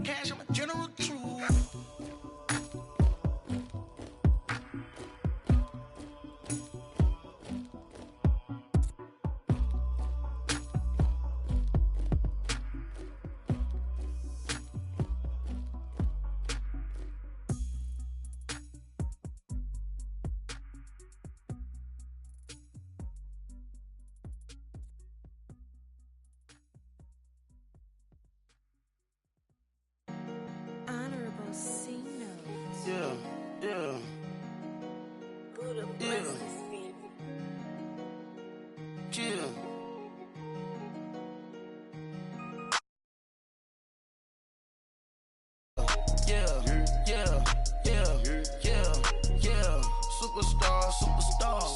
cash, I'm a general truth.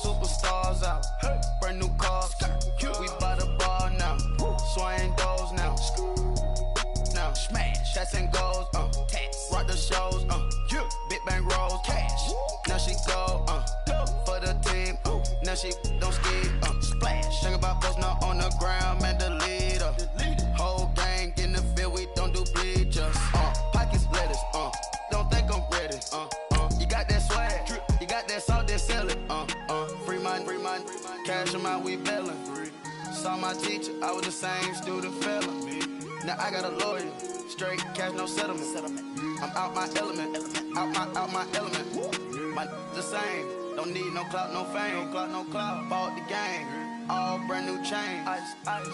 Superstars out. Brand new cars. We by the bar now. Swaying doors now. Now smash. Shots and goals. Rock the shows. Big bang rolls. Cash. Now she go. For the team. Now she don't ski. Splash. Think about posting up on the ground. Man, the leader. Whole gang in the field. We don't do bleachers. Pockets lettuce. Don't think I'm ready. You got that swag. You got that salt, then sell it. Free mind. Cash them out, we bailin'. Saw my teacher, I was the same student felon. Now I got a lawyer, straight cash, no settlement. I'm out my element, out my element. My the same, don't need no clout, no fame. No clout, bought the game, all brand new chain. I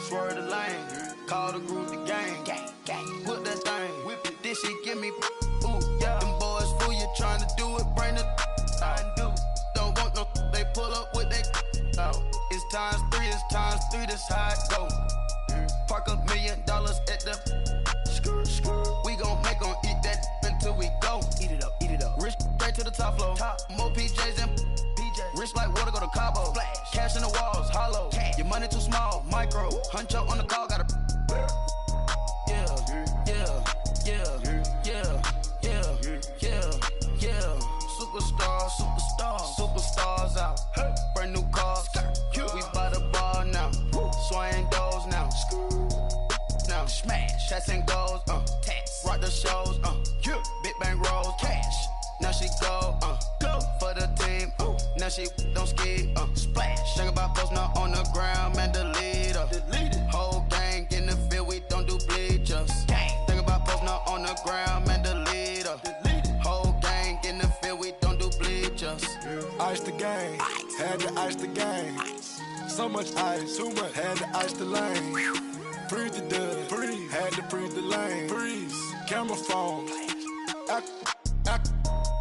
swerve the lane, call the group the gang. Whip that thing, whip it, this shit give me. Ooh, yeah. Them boys fool you trying to do it, bring the I do. Don't want no, they pull up with they. It's times three, this how it go. Park $1 million at the we gon' make 'em eat that until we go. Eat it up. Rich straight to the top floor. More PJs and PJ. Rich like water, go to Cabo. Flash. Cash in the walls, hollow. Cash. Your money too small, micro. Hunch up on the call, gotta. Superstars out. Brand new cars. We by the bar now. Swaying doors now. Now smash. Shots and goals. Rock the shows. Big bang rolls. Cash. Now she go. For the team. Now she don't ski. Splash. Think about posting up on the ground. Man, the leader. Whole gang in the field. We don't do bleachers. Think about posting up on the ground. Man, the leader. Whole gang in the field. We don't do bleachers. Ice the game, had to ice the game. So much ice, too much, had to ice the lane. Freeze the dust, had to freeze the lane. Freeze, camera phone,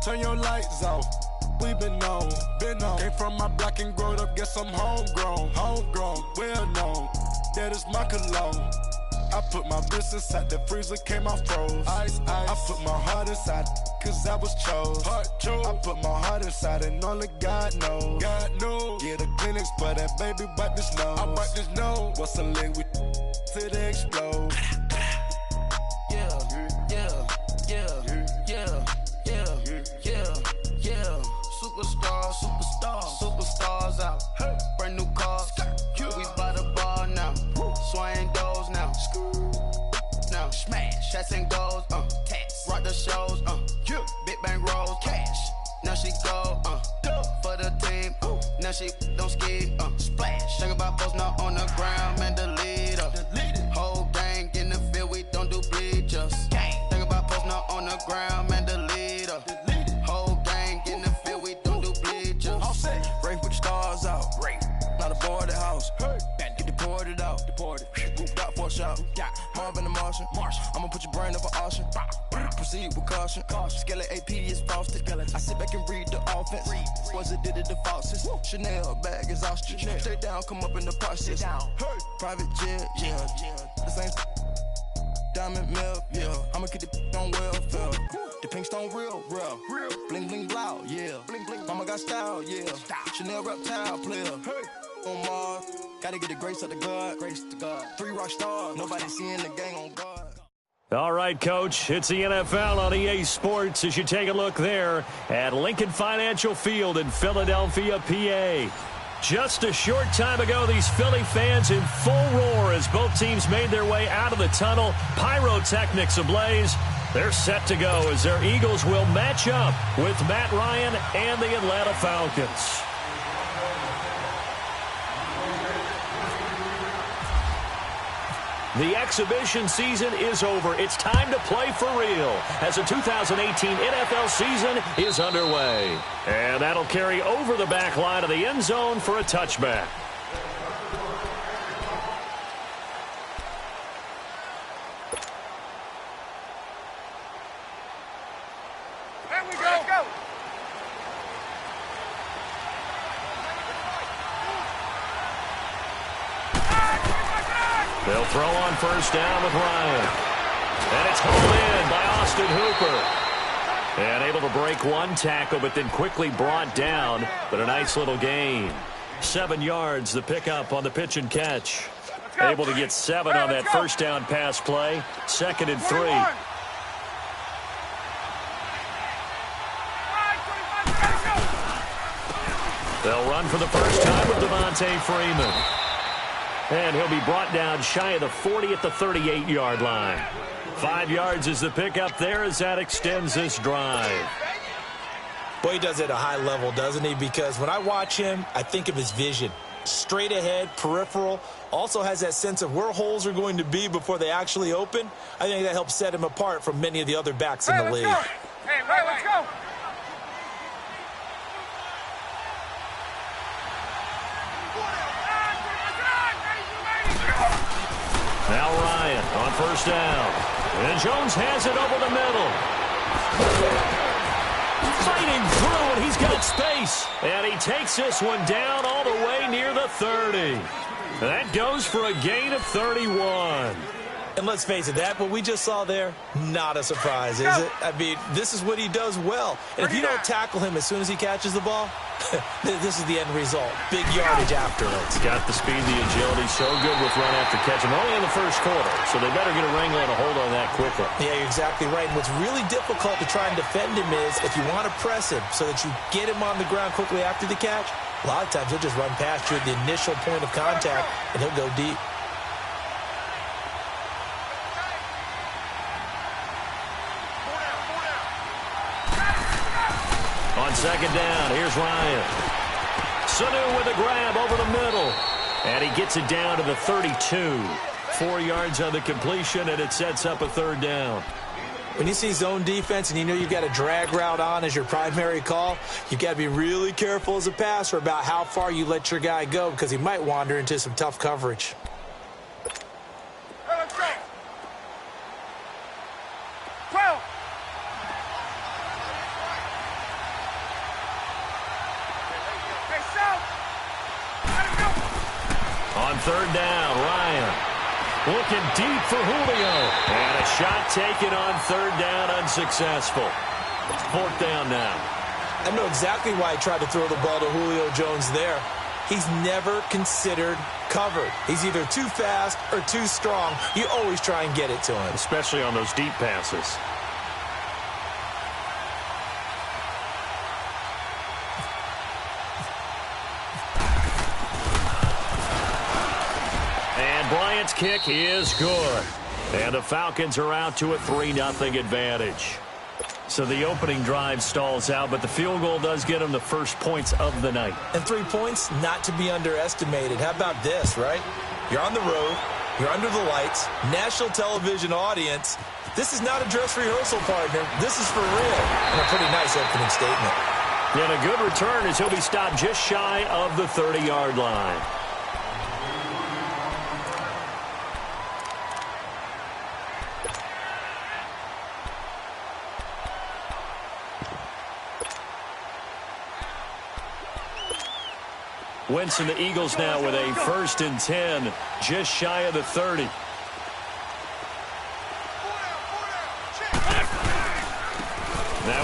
turn your lights off. We been on. Came from my block and growed up, guess I'm homegrown, well known. That is my cologne. I put my wrist inside the freezer, came out froze. Ice. I put my heart inside, cause I was chose. I put my heart inside and only God knows. Get the clinics for that baby, wipe this nose. I wipe this nose. What's a liquid till they explode? Superstars out. Brand new cars. We by the bar now. Swaying doors now. Now smash. Shots and goals. Rock the shows. Big bang rolls. Cash. Now she go. For the team. Now she don't ski. Splash. Think about posting up on the ground. Man, the leader. Whole gang in the field. We don't do bleachers. Think about posting up on the ground. Man, the leader. Whole gang in the field. We don't do bleachers. Rain put the stars out. Not a boarded house. Get deported out. Moved out for a shot. Marvin the Martian. I'ma put your brain up for auction. Proceed with caution. Skeleton AP is frosted. I sit back and read the offense. Was it did it the faucets? Chanel bag is ostrich. Stay down, come up in the process. Private jet, yeah. The same diamond milk, yeah. I'ma keep the on welfare. The pink stone real. Bling bling blow, yeah. Mama got style, yeah. Chanel reptile player. On Mars, gotta get the grace of the God. 3 rock stars, nobody seeing the gang on guard. All right, Coach, it's the NFL on EA Sports as you take a look there at Lincoln Financial Field in Philadelphia, PA. Just a short time ago, these Philly fans in full roar as both teams made their way out of the tunnel, pyrotechnics ablaze. They're set to go as their Eagles will match up with Matt Ryan and the Atlanta Falcons. The exhibition season is over. It's time to play for real as the 2018 NFL season is underway. And that'll carry over the back line of the end zone for a touchback. There we go. They'll throw on first down with Ryan. And it's hauled in by Austin Hooper. And able to break one tackle, but then quickly brought down. But a nice little gain. 7 yards, the pickup on the pitch and catch. Able to get 7 on that first down pass play. 2nd and 3. They'll run for the first time with Devontae Freeman. And he'll be brought down shy of the 40 at the 38-yard line. 5 yards is the pickup there as that extends this drive. Boy, he does it at a high level, doesn't he? Because when I watch him, I think of his vision. Straight ahead, peripheral. Also has that sense of where holes are going to be before they actually open. I think that helps set him apart from many of the other backs in the league. Hey, let's go. Now Ryan on first down. And Jones has it over the middle. Fighting through, and he's got space. And he takes this one down all the way near the 30. That goes for a gain of 31. And let's face it, that what we just saw there, not a surprise, is it? I mean, this is what he does well. And if you don't tackle him as soon as he catches the ball, this is the end result. Big yardage after it. He's got the speed, the agility, so good with run after catch. And only in the first quarter, so they better get a wrangle and a hold on that quickly. Yeah, you're exactly right. And what's really difficult to try and defend him is if you want to press him so that you get him on the ground quickly after the catch, a lot of times he'll just run past you at the initial point of contact, and he'll go deep. On second down, here's Ryan. Sanu with a grab over the middle. And he gets it down to the 32. 4 yards on the completion, and it sets up a third down. When you see zone defense and you know you've got a drag route on as your primary call, you've got to be really careful as a passer about how far you let your guy go because he might wander into some tough coverage. Let's go. 12. On third down, Ryan looking deep for Julio. And a shot taken on third down, unsuccessful. 4th down now. I know exactly why he tried to throw the ball to Julio Jones there. He's never considered covered. He's either too fast or too strong. You always try and get it to him. Especially on those deep passes. Bryant's kick is good. And the Falcons are out to a 3-0 advantage. So the opening drive stalls out, but the field goal does get them the first points of the night. And 3 points, not to be underestimated. How about this, right? You're on the road. You're under the lights. National television audience. This is not a dress rehearsal, partner. This is for real. And a pretty nice opening statement. And a good return as he'll be stopped just shy of the 30-yard line. Winston, the Eagles now with a 1st and 10, just shy of the 30. Now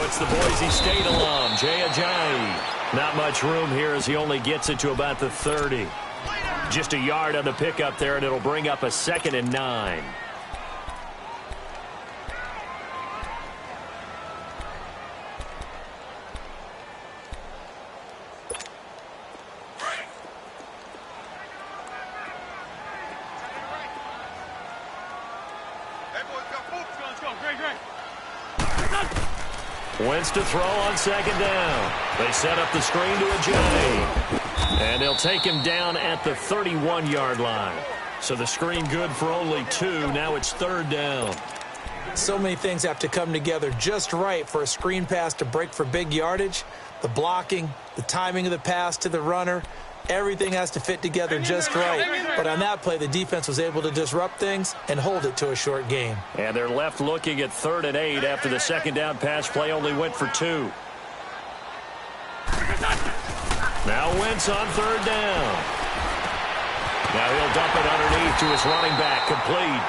it's the Boise State alum, Jay Ajayi. Not much room here as he only gets it to about the 30. Just a yard on the pickup there, and it'll bring up a 2nd and 9. Wentz to throw on second down. They set up the screen to Ajay. And they'll take him down at the 31-yard line. So the screen good for only 2. Now it's third down. So many things have to come together just right for a screen pass to break for big yardage. The blocking, the timing of the pass to the runner, everything has to fit together just right. But on that play, the defense was able to disrupt things and hold it to a short game. And they're left looking at 3rd and 8 after the second down pass play only went for 2. Now Wentz on 3rd down. Now he'll dump it underneath to his running back, complete.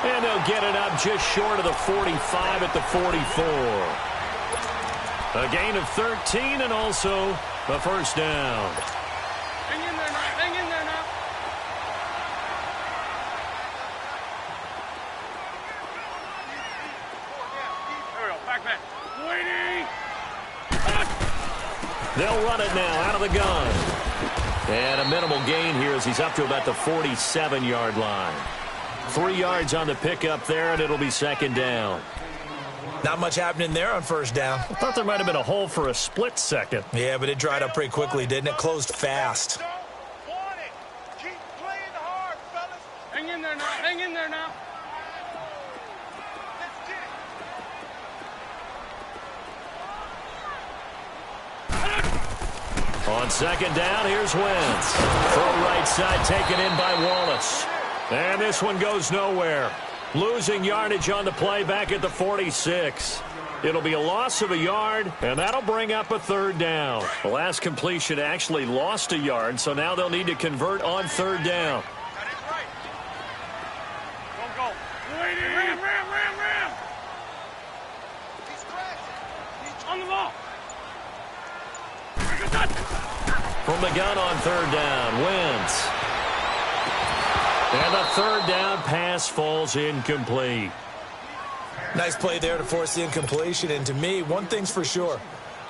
And they'll get it up just short of the 45 at the 44. A gain of 13 and also a first down. Hang in there now. Hang in there now. There we go. Back. Waiting. They'll run it now out of the gun. And a minimal gain here as he's up to about the 47-yard line. 3 yards on the pickup there, and it'll be second down. Not much happening there on first down. I thought there might have been a hole for a split second. Yeah, but it dried up pretty quickly, didn't it? Closed fast. Keep playing hard, fellas. Hang in there now. Hang in there now. On second down, here's Wentz. Throw right side taken in by Wallace. And this one goes nowhere. Losing yardage on the play back at the 46. It'll be a loss of a yard, and that'll bring up a third down. The last completion actually lost a yard, so now they'll need to convert on third down. Go. Ram. He's on the ball. From the gun on third down, Wentz. And the third down pass falls incomplete. Nice play there to force the incompletion. And to me, one thing's for sure.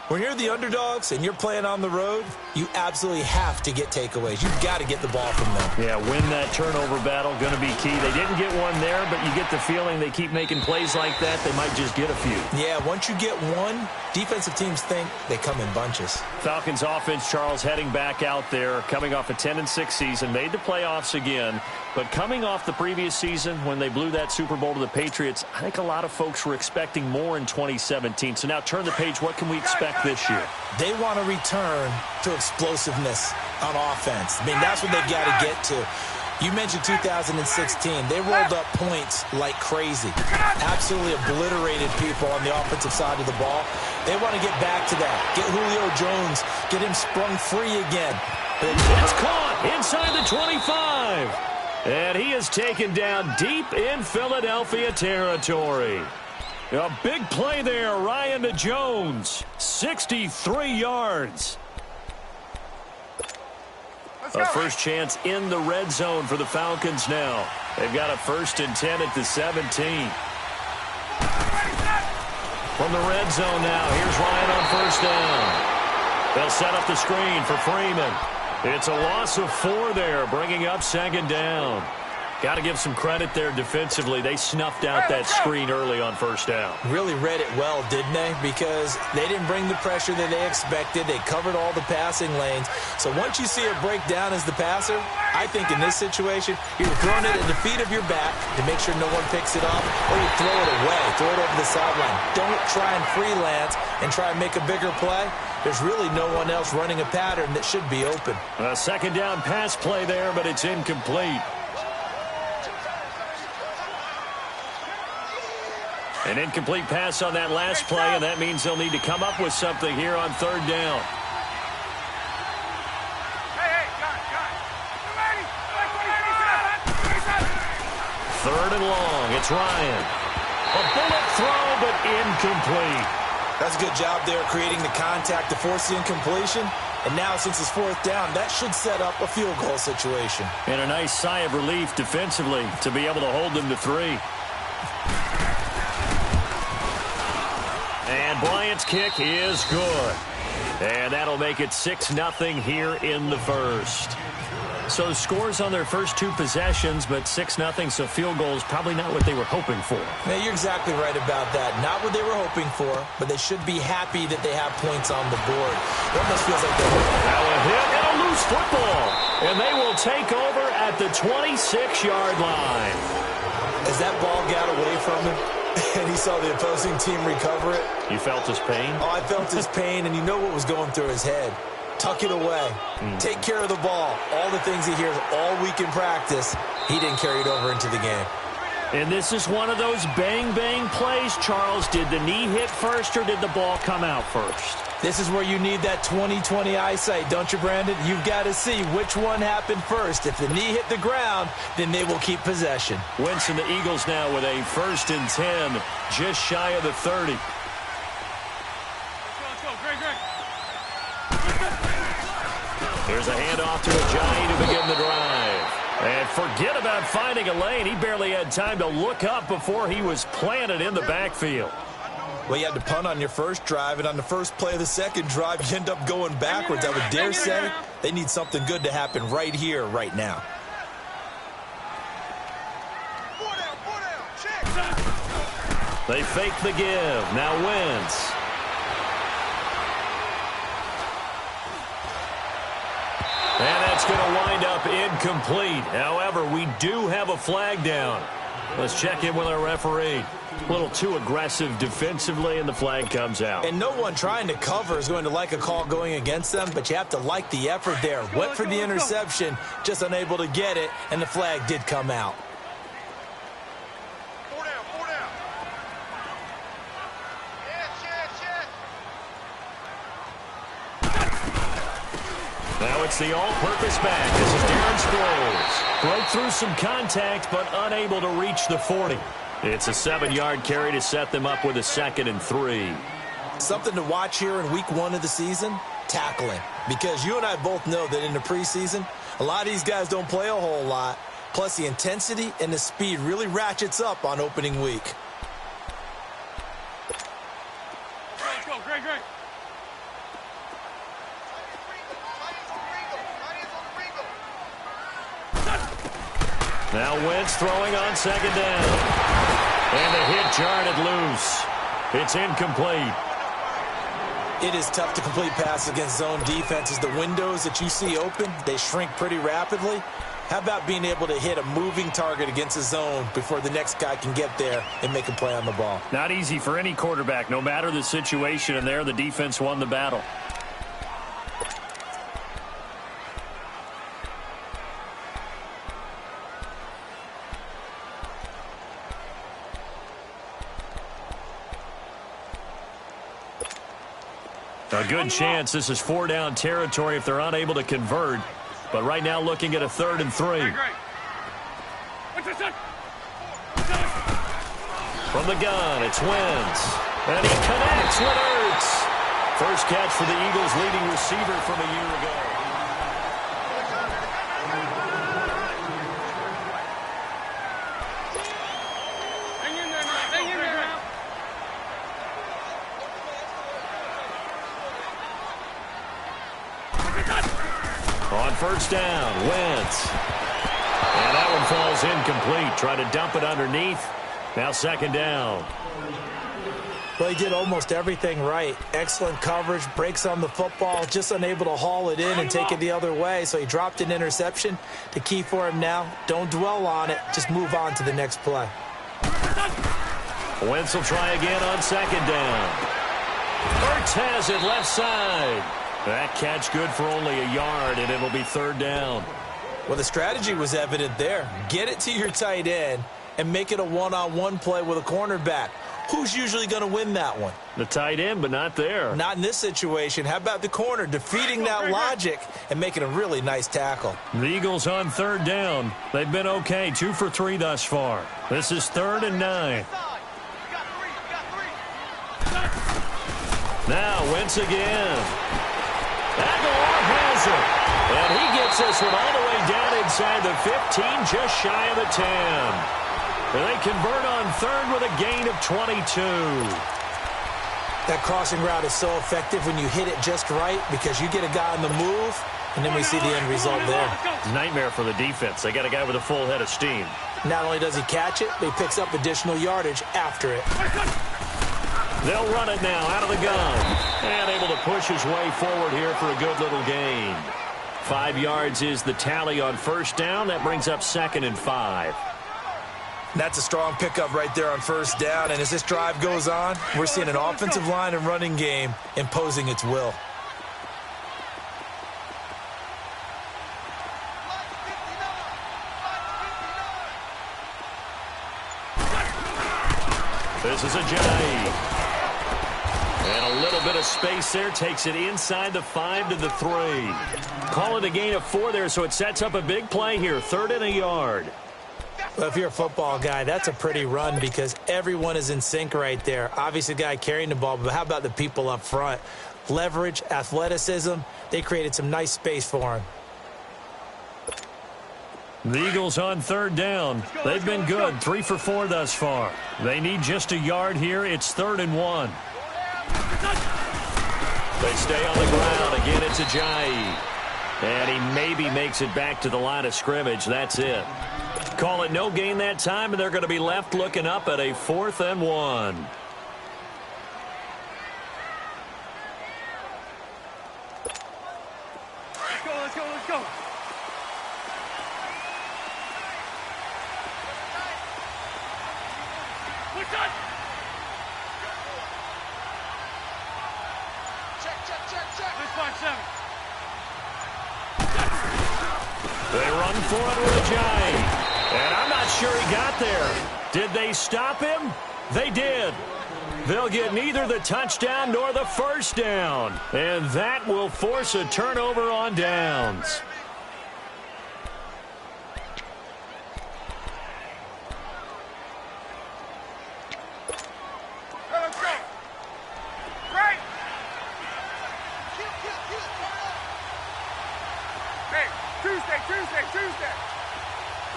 When you're the underdogs and you're playing on the road, you absolutely have to get takeaways. You've got to get the ball from them. Yeah, win that turnover battle, going to be key. They didn't get one there, but you get the feeling they keep making plays like that, they might just get a few. Yeah, once you get one, defensive teams think they come in bunches. Falcons offense, Charles, heading back out there, coming off a 10-6 season, made the playoffs again. But coming off the previous season when they blew that Super Bowl to the Patriots, I think a lot of folks were expecting more in 2017. So now turn the page. What can we expect this year? They want to return to explosiveness on offense. I mean, that's what they've got to get to. You mentioned 2016. They rolled up points like crazy. Absolutely obliterated people on the offensive side of the ball. They want to get back to that. Get Julio Jones. Get him sprung free again. It's caught inside the 25. And he is taken down deep in Philadelphia territory. A big play there, Ryan to Jones. 63 yards. A first chance in the red zone for the Falcons now. They've got a 1st and 10 at the 17. From the red zone now, here's Ryan on first down. They'll set up the screen for Freeman. It's a loss of 4 there, bringing up second down. Got to give some credit there defensively. They snuffed out that screen early on first down. Really read it well, didn't they? Because they didn't bring the pressure that they expected. They covered all the passing lanes. So once you see a breakdown as the passer, I think in this situation, you're throwing it at the feet of your back to make sure no one picks it up, or you throw it away, throw it over the sideline. Don't try and freelance and try and make a bigger play. There's really no one else running a pattern that should be open. A second down pass play there, but it's incomplete. An incomplete pass on that last play, and that means they'll need to come up with something here on third down. Third and long. It's Ryan. A bullet throw, but incomplete. That's a good job there creating the contact to force the incompletion. And now, since it's 4th down, that should set up a field goal situation. And a nice sigh of relief defensively to be able to hold them to 3. And Bryant's kick is good. And that'll make it 6-0 here in the first. So scores on their first 2 possessions, but 6-0, so field goals probably not what they were hoping for. Yeah, you're exactly right about that. Not what they were hoping for, but they should be happy that they have points on the board. It almost feels like they're... Now a hit and a loose football, and they will take over at the 26-yard line. As that ball got away from him, and he saw the opposing team recover it. You felt his pain? Oh, I felt his pain, and you know what was going through his head. Tuck it away. Take care of the ball. All the things he hears all week in practice, he didn't carry it over into the game. And this is one of those bang-bang plays, Charles. Did the knee hit first or did the ball come out first? This is where you need that 20/20 eyesight, don't you, Brandon? You've got to see which one happened first. If the knee hit the ground, then they will keep possession. Wentz and the Eagles now with a 1st and 10, just shy of the 30. Let's go, Greg. Here's a handoff to Ajayi to begin the drive. And forget about finding a lane. He barely had time to look up before he was planted in the backfield. Well, you had to punt on your first drive, and on the first play of the second drive, you end up going backwards. I would dare say they need something good to happen right here, right now. They fake the give. Now Wentz. And that's going to wind up incomplete. However, we do have a flag down. Let's check in with our referee. A little too aggressive defensively, and the flag comes out. And no one trying to cover is going to like a call going against them, but you have to like the effort there. Went for the interception, just unable to get it, and the flag did come out. Now it's the all-purpose back. This is Darren Sproles. Broke through some contact, but unable to reach the 40. It's a 7-yard carry to set them up with a 2nd and 3. Something to watch here in week 1 of the season, tackling. Because you and I both know that in the preseason, a lot of these guys don't play a whole lot. Plus, the intensity and the speed really ratchets up on opening week. Let's go, Greg. Now Wentz throwing on 2nd down. And the hit jarred it loose. It's incomplete. It is tough to complete passes against zone defenses. The windows that you see open, they shrink pretty rapidly. How about being able to hit a moving target against a zone before the next guy can get there and make a play on the ball? Not easy for any quarterback, no matter the situation, and there the defense won the battle. A good chance this is 4-down territory if they're unable to convert. But right now looking at a 3rd and 3. From the gun, it's Wentz. And he connects with Ertz. First catch for the Eagles' leading receiver from a year ago. On 1st down, Wentz. And that one falls incomplete. Try to dump it underneath. Now 2nd down. Well, he did almost everything right. Excellent coverage, breaks on the football, just unable to haul it in and take it the other way. So he dropped an interception. The key for him now, don't dwell on it. Just move on to the next play. Wentz will try again on 2nd down. Ertz has it left side. That catch good for only a yard, and it'll be 3rd down. Well, the strategy was evident there. Get it to your tight end and make it a one-on-one play with a cornerback. Who's usually going to win that one? The tight end, but not there. Not in this situation. How about the corner defeating that logic and making a really nice tackle? The Eagles on 3rd down. They've been okay, 2 for 3 thus far. This is 3rd and 9. Now Wentz again. Aguilar has it. And he gets this one all the way down inside the 15, just shy of the 10. And they convert on 3rd with a gain of 22. That crossing route is so effective when you hit it just right because you get a guy on the move, and then we see the end result there. Nightmare for the defense. They got a guy with a full head of steam. Not only does he catch it, but he picks up additional yardage after it. They'll run it now out of the gun. And able to push his way forward here for a good little gain. 5 yards is the tally on first down. That brings up 2nd and 5. That's a strong pickup right there on first down. And as this drive goes on, we're seeing an offensive line and running game imposing its will. This is a Jay. And a little bit of space there. Takes it inside the 5 to the 3. Call it a gain of 4 there, so it sets up a big play here. 3rd and a yard. Well, if you're a football guy, that's a pretty run because everyone is in sync right there. Obviously, the guy carrying the ball, but how about the people up front? Leverage, athleticism, they created some nice space for him. The Eagles on 3rd down. They've been good, 3 for 4 thus far. They need just a yard here. It's 3rd and 1. They stay on the ground. Again, it's Ajayi. And he maybe makes it back to the line of scrimmage. That's it. Call it no gain that time, and they're going to be left looking up at a 4th and 1. Let's go, let's go, let's go. We're done. Check. Let's watch 7. They run for it with Ajayi. And I'm not sure he got there. Did they stop him? They did. They'll get neither the touchdown nor the first down. And that will force a turnover on downs. Hey, let's go. Right. Hey, Tuesday.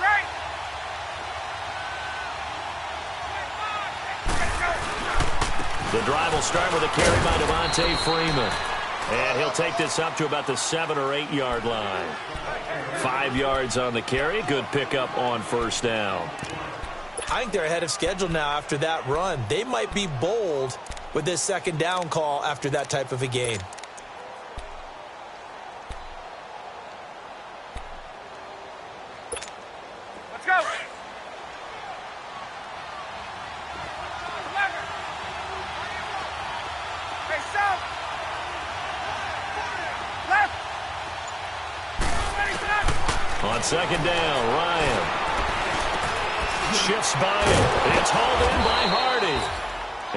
Right. The drive will start with a carry by Devontae Freeman. And he'll take this up to about the 7 or 8 yard line. 5 yards on the carry. Good pickup on first down. I think they're ahead of schedule now after that run. They might be bold with this 2nd down call after that type of a gain. Let's go. Hey, south. Left. On 2nd down, Ryan shifts by him. It's hauled in by Hardy.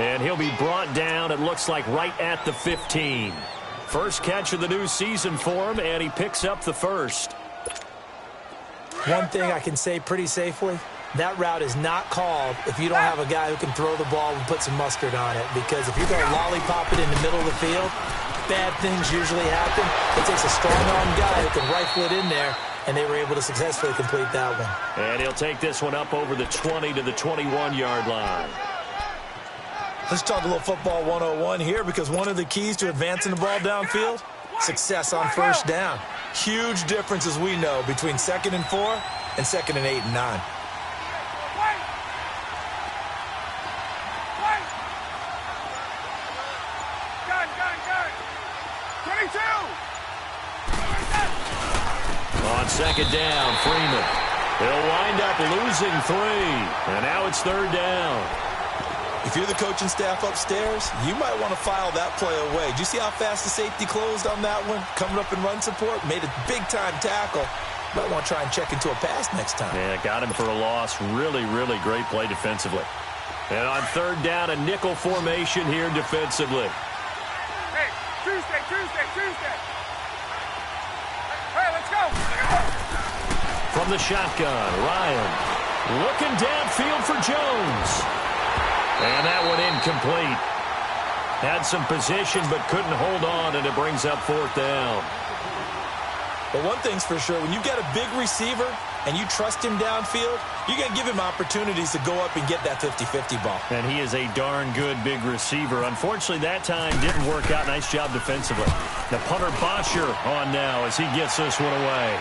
And he'll be brought down, it looks like, right at the 15. First catch of the new season for him, and he picks up the first. One thing I can say pretty safely, that route is not called if you don't have a guy who can throw the ball and put some mustard on it. Because if you're going to lollipop it in the middle of the field, bad things usually happen. It takes a strong-armed guy who can rifle it in there, and they were able to successfully complete that one. And he'll take this one up over the 20 to the 21-yard line. Let's talk a little football 101 here, because one of the keys to advancing the ball downfield, success on first down. Huge difference, as we know, between 2nd and 4 and 2nd and 8 and 9. On 2nd down, Freeman. He'll wind up losing 3. And now it's 3rd down. If you're the coaching staff upstairs, you might want to file that play away. Did you see how fast the safety closed on that one? Coming up in run support, made a big-time tackle. Might want to try and check into a pass next time. Yeah, got him for a loss. Really, really great play defensively. And on 3rd down, a nickel formation here defensively. Hey, Tuesday. Hey, let's go. From the shotgun, Ryan looking downfield for Jones. And that one incomplete. Had some position but couldn't hold on, and it brings up 4th down. But one thing's for sure, when you've got a big receiver and you trust him downfield, you're going to give him opportunities to go up and get that 50-50 ball. And he is a darn good big receiver. Unfortunately, that time didn't work out. Nice job defensively. The punter Bosher on now as he gets this one away.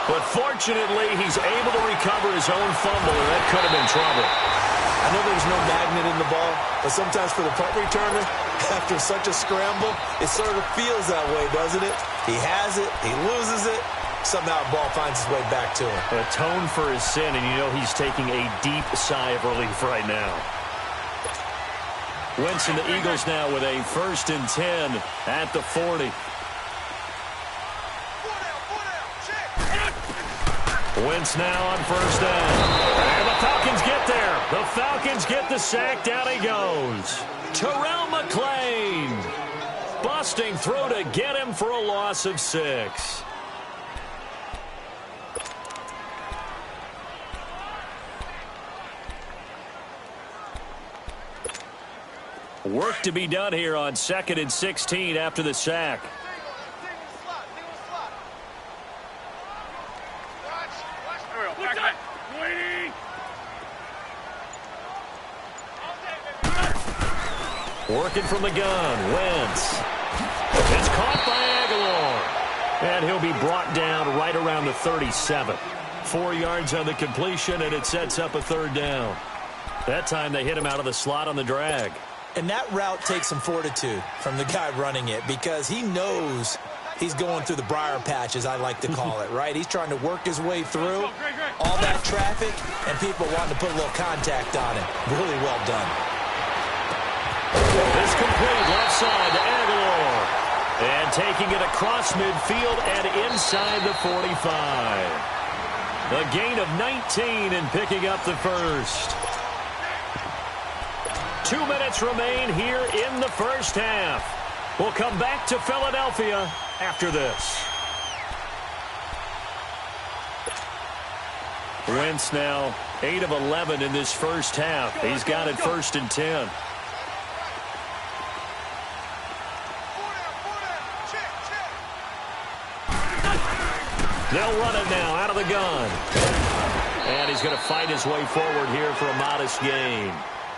But fortunately, he's able to recover his own fumble, and that could have been trouble. I know there's no magnet in the ball, but sometimes for the punt returner, after such a scramble, it sort of feels that way, doesn't it? He has it, he loses it, somehow the ball finds its way back to him. Atone for his sin, and you know he's taking a deep sigh of relief right now. Wentz and the Eagles now with a 1st and 10 at the 40. Wentz now on 1st down. And the Falcons get there. The Falcons get the sack. Down he goes. Terrell McClain busting through to get him for a loss of 6. Work to be done here on 2nd and 16 after the sack. Working from the gun, Wentz. It's caught by Aguilar. And he'll be brought down right around the 37. 4 yards on the completion, and it sets up a 3rd down. That time they hit him out of the slot on the drag. And that route takes some fortitude from the guy running it because he knows he's going through the briar patch, as I like to call it, right? He's trying to work his way through all that traffic and people wanting to put a little contact on it. Really well done. It's complete left side to Aguilar. And taking it across midfield and inside the 45. A gain of 19 and picking up the 1st. 2 minutes remain here in the 1st half. We'll come back to Philadelphia after this. Wentz now 8 of 11 in this 1st half. He's got it 1st and 10. They'll run it now out of the gun. And he's going to fight his way forward here for a modest gain.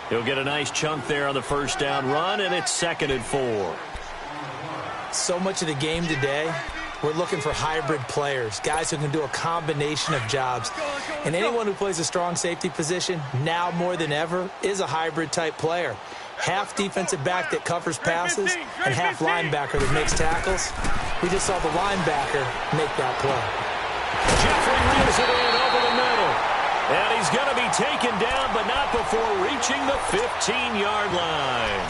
He'll get a nice chunk there on the 1st down run, and it's 2nd and 4. So much of the game today, we're looking for hybrid players, guys who can do a combination of jobs. And anyone who plays a strong safety position, now more than ever, is a hybrid-type player. Half defensive back that covers passes and half linebacker that makes tackles. We just saw the linebacker make that play. Jeffrey reels it in over the middle. And he's going to be taken down, but not before reaching the 15-yard line.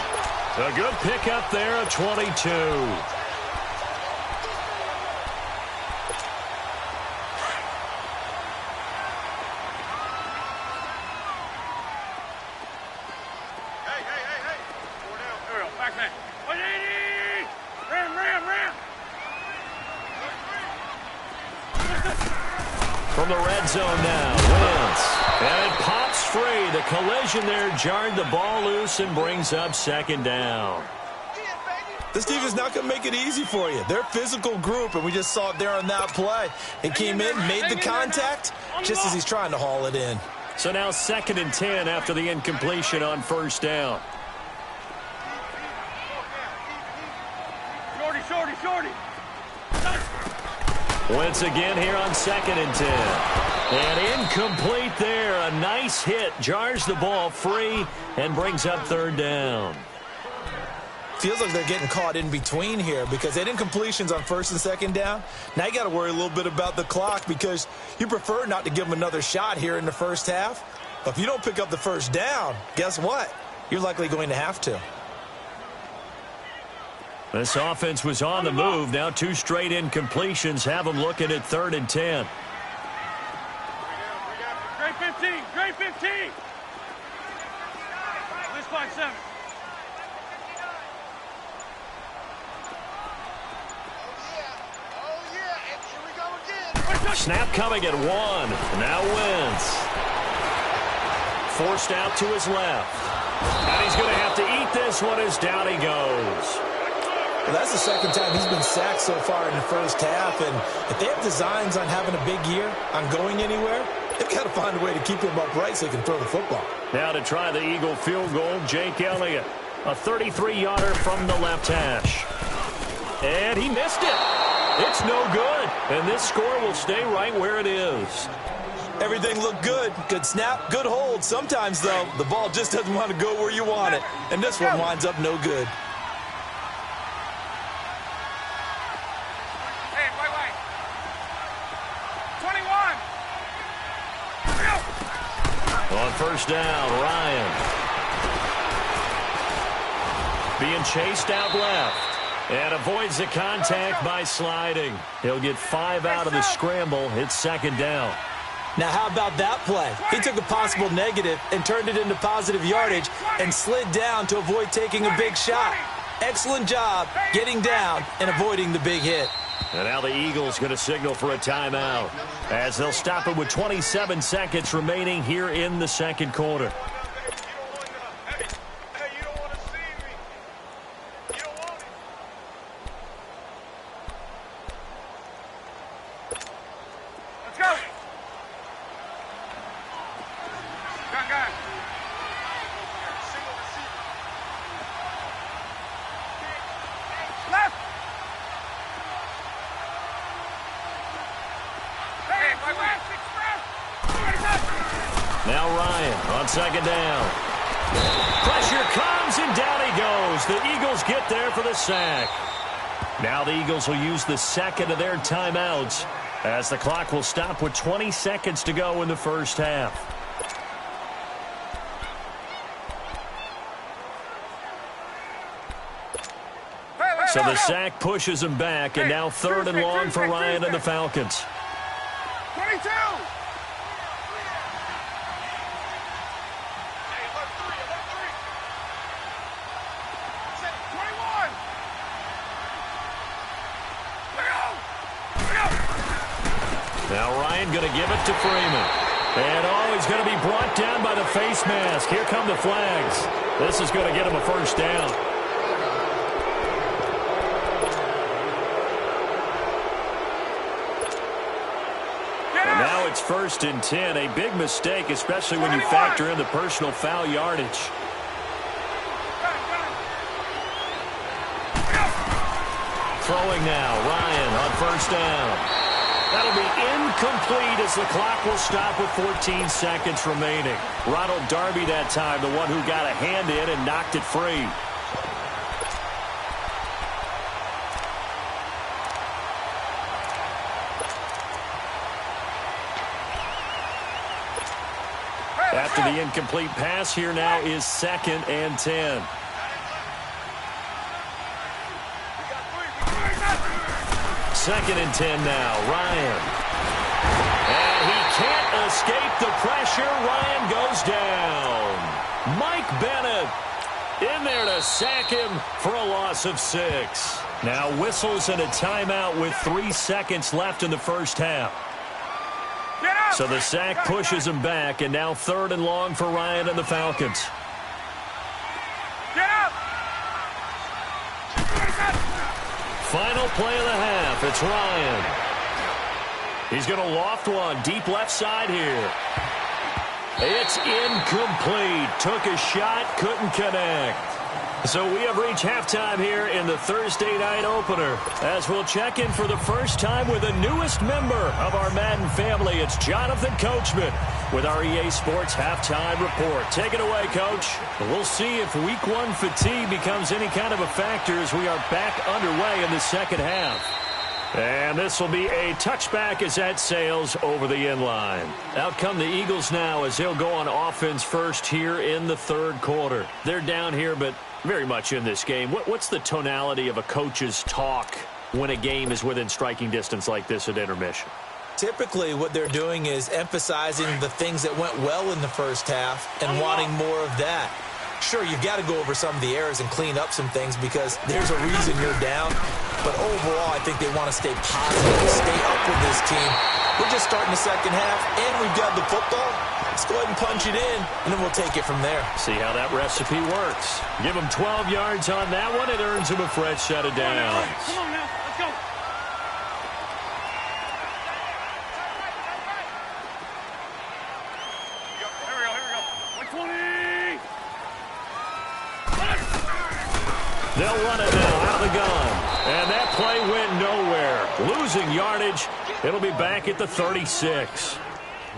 A good pickup there at 22. From the red zone now, Wentz. And it pops free. The collision there jarred the ball loose and brings up 2nd down. This defense is not going to make it easy for you. They're a physical group, and we just saw it there on that play. He came in, made the contact, just as he's trying to haul it in. So now 2nd and 10 after the incompletion on 1st down. Shorty. Wentz again here on 2nd and 10. And incomplete there. A nice hit. Jars the ball free and brings up 3rd down. Feels like they're getting caught in between here because they did incompletions on 1st and 2nd down. Now you got to worry a little bit about the clock because you prefer not to give them another shot here in the 1st half. But if you don't pick up the 1st down, guess what? You're likely going to have to. This offense was on the move. Now 2 straight incompletions have them looking at 3rd and 10. Great 15. This by 7. Snap coming at 1. Now Wentz. Forced out to his left. And he's going to have to eat this one as down he goes. Well, that's the second time he's been sacked so far in the first half, and if they have designs on having a big year, on going anywhere, they've got to find a way to keep him upright so he can throw the football. Now to try the Eagle field goal, Jake Elliott. A 33-yarder from the left hash. And he missed it. It's no good. And this score will stay right where it is. Everything looked good. Good snap, good hold. Sometimes, though, the ball just doesn't want to go where you want it. And this one winds up no good. Hey, wait. 21. On first down, Ryan. Being chased out left. And avoids the contact by sliding. He'll get 5 out of the scramble. It's second down. Now, how about that play? He took a possible negative and turned it into positive yardage and slid down to avoid taking a big shot. Excellent job getting down and avoiding the big hit. And now the Eagles going to signal for a timeout as they'll stop it with 27 seconds remaining here in the second quarter. Now Ryan on second down. Pressure comes, and down he goes. The Eagles get there for the sack. Now the Eagles will use the second of their timeouts as the clock will stop with 20 seconds to go in the first half. So the sack pushes him back, and now third and long for Ryan and the Falcons. 22. Now Ryan going to give it to Freeman. And he's going to be brought down by the face mask. Here come the flags. This is going to get him a first down. And now it's 1st and 10. A big mistake, especially when you factor in the personal foul yardage. Throwing now, Ryan on first down. That'll be incomplete as the clock will stop with 14 seconds remaining. Ronald Darby that time, the one who got a hand in and knocked it free. After the incomplete pass, here now is 2nd and 10. Second and 10 now, Ryan. And he can't escape the pressure. Ryan goes down. Mike Bennett in there to sack him for a loss of 6. Now whistles and a timeout with 3 seconds left in the first half. So the sack pushes him back, and now third and long for Ryan and the Falcons. Final play of the half. It's Ryan. He's going to loft one deep left side here. It's incomplete. Took a shot, couldn't connect. So we have reached halftime here in the Thursday night opener as we'll check in for the first time with the newest member of our Madden family. It's Jonathan Coachman with our EA Sports Halftime Report. Take it away, Coach. We'll see if Week 1 fatigue becomes any kind of a factor as we are back underway in the second half. And this will be a touchback as that sails over the inline. Out come the Eagles now as they'll go on offense first here in the third quarter. They're down here, but very much in this game. What's the tonality of a coach's talk when a game is within striking distance like this at intermission? Typically, what they're doing is emphasizing the things that went well in the first half and wanting more of that. Sure, you've got to go over some of the errors and clean up some things because there's a reason you're down. But overall, I think they want to stay positive, stay up with this team. We're just starting the second half, and we've got the football. Let's go ahead and punch it in, and then we'll take it from there. See how that recipe works. Give him 12 yards on that one. It earns him a fresh set of downs. Come on now, let's go. Here we go. 120. They'll run it now out of the gun. And that play went nowhere. Losing yardage. It'll be back at the 36.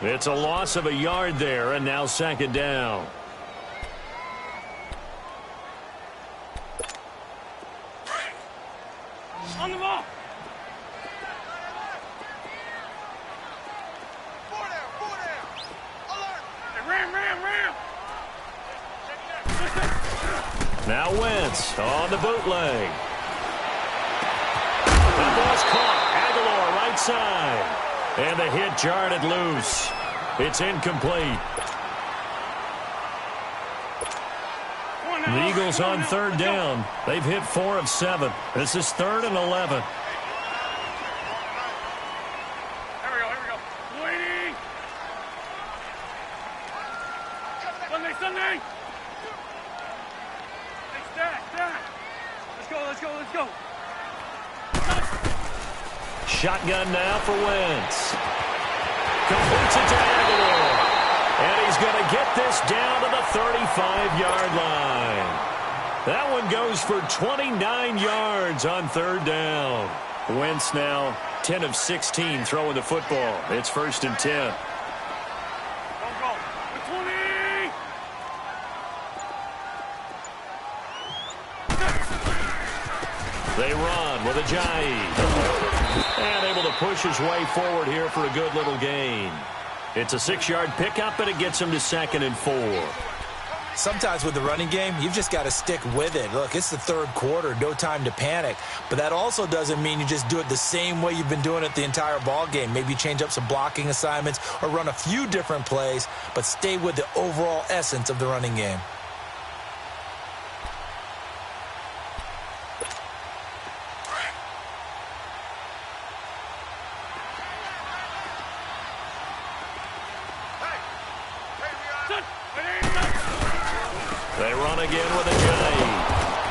It's a loss of a yard there, and now second down. On the ball. Four down. Alert. Hey, ram. Now Wentz on the bootleg. The ball's caught. Aguilar right side. And the hit jarred it loose. It's incomplete. The Eagles on third down. They've hit 4 of 7. This is 3rd and 11. Here we go. Waiting. Sunday. Hey, stack. Let's go. Shotgun now for Wentz. Completes it to Aguilar. And he's going to get this down to the 35-yard line. That one goes for 29 yards on third down. Wentz now 10 of 16 throwing the football. It's 1st and 10. Go. 20. They run with Ajayi. And able to push his way forward here for a good little gain. It's a 6-yard pickup, and it gets him to 2nd and 4. Sometimes with the running game, you've just got to stick with it. Look, it's the third quarter, no time to panic. But that also doesn't mean you just do it the same way you've been doing it the entire ball game. Maybe change up some blocking assignments or run a few different plays, but stay with the overall essence of the running game. They run again with Ajayi.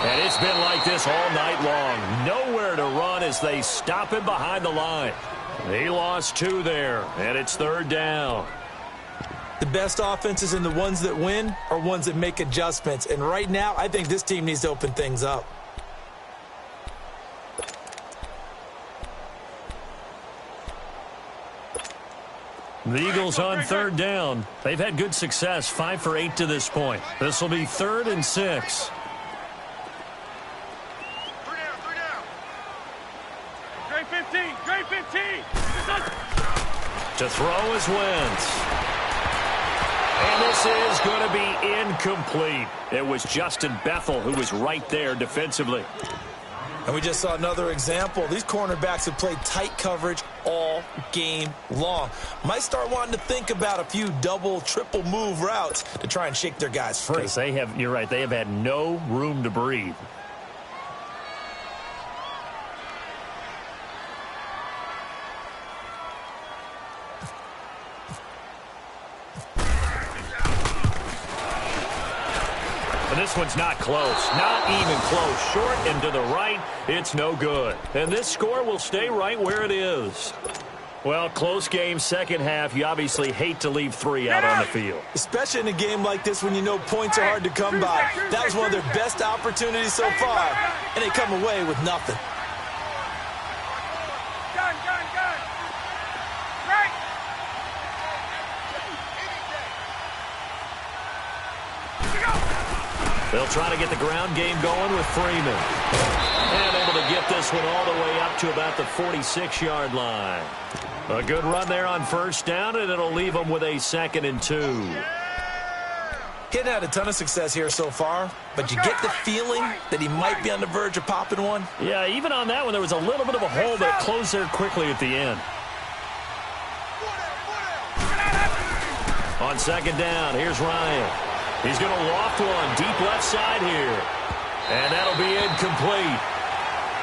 And it's been like this all night long. Nowhere to run as they stop him behind the line. He lost 2 there, and it's 3rd down. The best offenses and the ones that win are ones that make adjustments. And right now, I think this team needs to open things up. The Eagles on 3rd down. They've had good success, 5 for 8 to this point. This will be 3rd and 6. 3 down. Great 15. To throw is Wentz. And this is going to be incomplete. It was Justin Bethel who was right there defensively. And we just saw another example. These cornerbacks have played tight coverage all game long. Might start wanting to think about a few double, triple move routes to try and shake their guys free. Because you're right, they have had no room to breathe. And this one's not close. Not even close. Short and to the right. It's no good. And this score will stay right where it is. Well, close game, second half. You obviously hate to leave 3 out on the field. Especially in a game like this when you know points are hard to come by. That was one of their best opportunities so far, and they come away with nothing. Gun. Right. They'll try to get the ground game going with Freeman. And able to get this one all the way up to about the 46-yard line. A good run there on 1st down, and it'll leave them with a 2nd and 2. He hadn't had a ton of success here so far, but you get the feeling that he might be on the verge of popping one. Yeah, even on that one, there was a little bit of a hole, but it closed there quickly at the end. On 2nd down, here's Ryan. He's going to loft one deep left side here. And that'll be incomplete.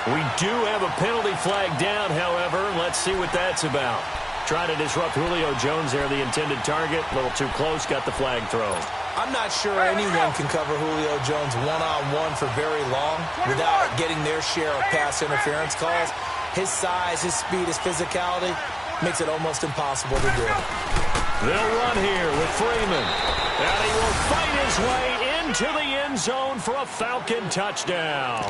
We do have a penalty flag down, however. Let's see what that's about. Trying to disrupt Julio Jones there, the intended target. A little too close, got the flag thrown. I'm not sure anyone can cover Julio Jones one-on-one for very long without getting their share of pass interference calls. His size, his speed, his physicality makes it almost impossible to do. They'll run here with Freeman. And he will fight his way into the end zone for a Falcon touchdown.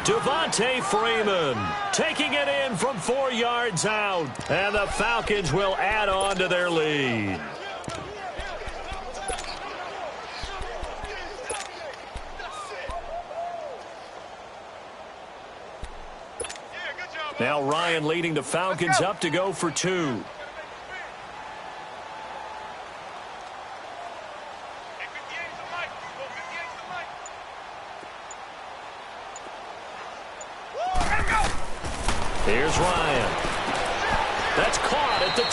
Devontae Freeman taking it in from 4 yards out. And the Falcons will add on to their lead. Now Ryan leading the Falcons up to go for 2. Here's Ryan. That's caught at the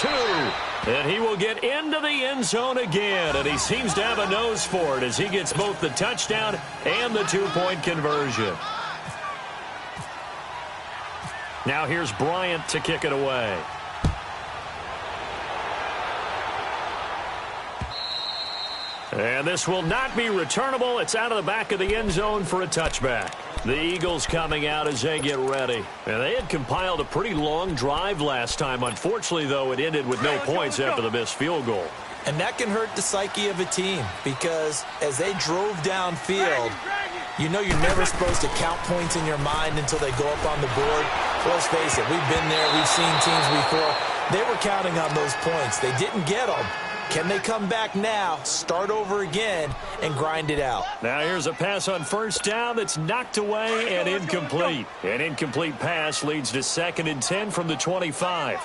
2. And he will get into the end zone again. And he seems to have a nose for it as he gets both the touchdown and the 2-point conversion. Now here's Bryant to kick it away. And this will not be returnable. It's out of the back of the end zone for a touchback. The Eagles coming out as they get ready. And they had compiled a pretty long drive last time. Unfortunately, though, it ended with no points after the missed field goal. And that can hurt the psyche of a team because as they drove downfield, you know you're never supposed to count points in your mind until they go up on the board. Let's face it, we've been there, we've seen teams before. They were counting on those points. They didn't get them. Can they come back now, start over again, and grind it out? Now here's a pass on first down that's knocked away and incomplete. An incomplete pass leads to 2nd and 10 from the 25.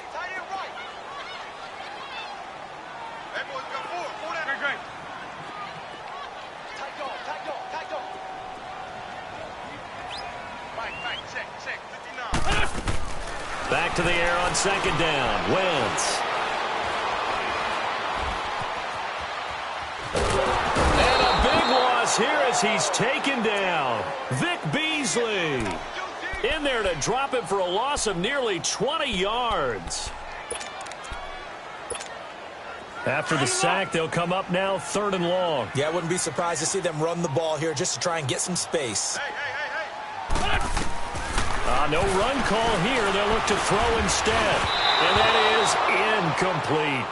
Back to the air on 2nd down. Wentz. And a big loss here as he's taken down. Vic Beasley in there to drop it for a loss of nearly 20 yards. After the sack, they'll come up now 3rd and long. Yeah, I wouldn't be surprised to see them run the ball here just to try and get some space. No run call here. They'll look to throw instead. And that is incomplete.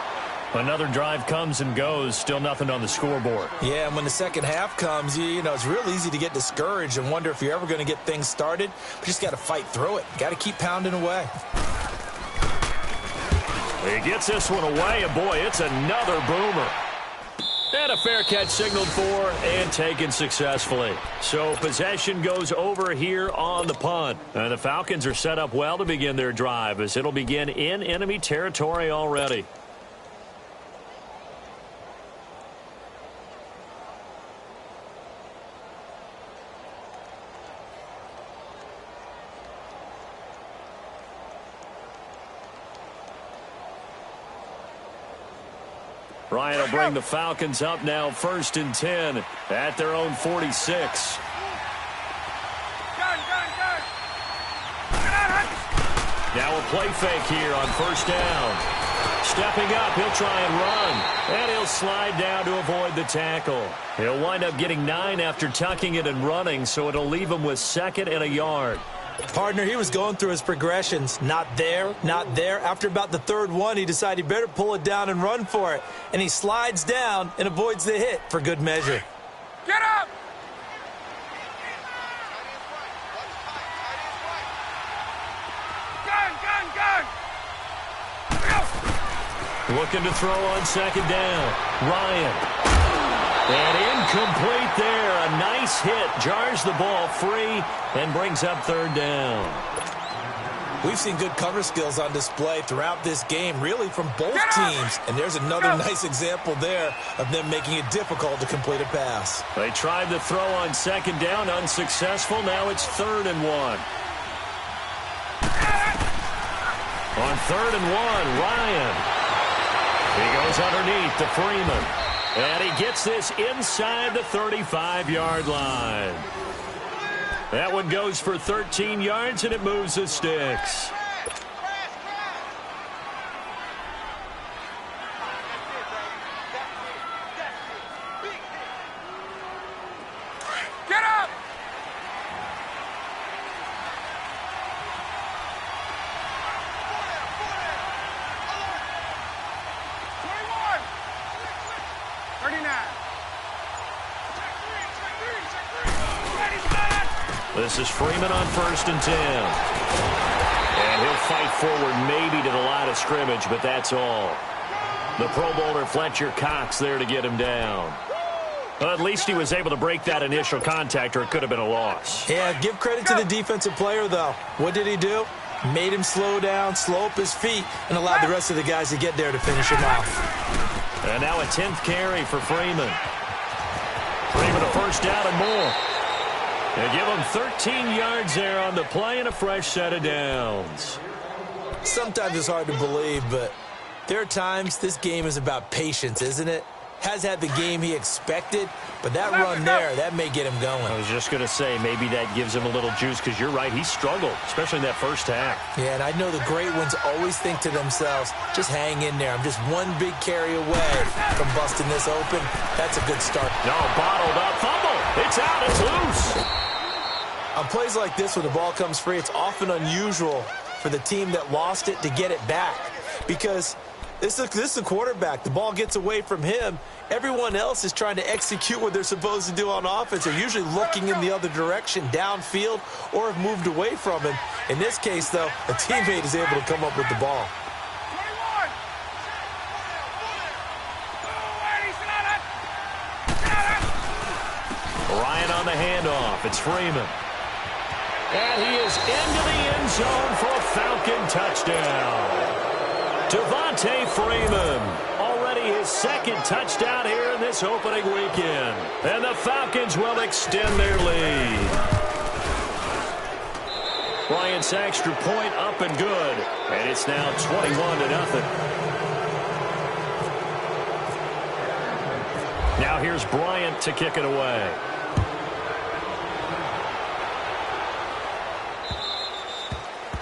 Another drive comes and goes. Still nothing on the scoreboard. Yeah, and when the second half comes, you know, it's real easy to get discouraged and wonder if you're ever going to get things started. You just got to fight through it. Got to keep pounding away. He gets this one away, and boy, it's another boomer. And a fair catch signaled for and taken successfully. So possession goes over here on the punt. And the Falcons are set up well to begin their drive as it'll begin in enemy territory already. Ryan will bring the Falcons up now 1st and 10 at their own 46. Now a play fake here on 1st down. Stepping up, he'll try and run. And he'll slide down to avoid the tackle. He'll wind up getting 9 after tucking it and running, so it'll leave him with 2nd and a yard. Partner, he was going through his progressions. Not there, not there. After about the 3rd one, he decided he better pull it down and run for it. And he slides down and avoids the hit for good measure. Get up! Gun! Looking to throw on 2nd down. Ryan. And incomplete there. A nice hit. Jars the ball free and brings up 3rd down. We've seen good cover skills on display throughout this game, really from both teams. And there's another nice example there of them making it difficult to complete a pass. They tried the throw on 2nd down, unsuccessful. Now it's 3rd and 1. On 3rd and 1, Ryan. He goes underneath to Freeman. And he gets this inside the 35-yard line. That one goes for 13 yards, and it moves the sticks. This is Freeman on 1st and 10. And he'll fight forward maybe to the line of scrimmage, but that's all. The Pro Bowler Fletcher Cox there to get him down. Well, at least he was able to break that initial contact, or it could have been a loss. Yeah, give credit to the defensive player, though. What did he do? Made him slow down, slow up his feet, and allowed the rest of the guys to get there to finish him off. And now a 10th carry for Freeman. Freeman a first down and more. They give him 13 yards there on the play and a fresh set of downs. Sometimes it's hard to believe, but there are times this game is about patience, isn't it? Has had the game he expected, but that run there, that may get him going. I was just going to say, maybe that gives him a little juice, because you're right, he struggled, especially in that first half. Yeah, and I know the great ones always think to themselves, just hang in there. I'm just one big carry away from busting this open. That's a good start. No, bottled up, fumble. It's out, it's loose. On plays like this, when the ball comes free, it's often unusual for the team that lost it to get it back, because this is the quarterback. The ball gets away from him. Everyone else is trying to execute what they're supposed to do on offense. They're usually looking in the other direction, downfield, or have moved away from him. In this case, though, a teammate is able to come up with the ball. Ryan on the handoff. It's Freeman. And he is into the end zone for a Falcon touchdown. Devontae Freeman, already his second touchdown here in this opening weekend. And the Falcons will extend their lead. Bryant's extra point up and good. And it's now 21-0. Now here's Bryant to kick it away.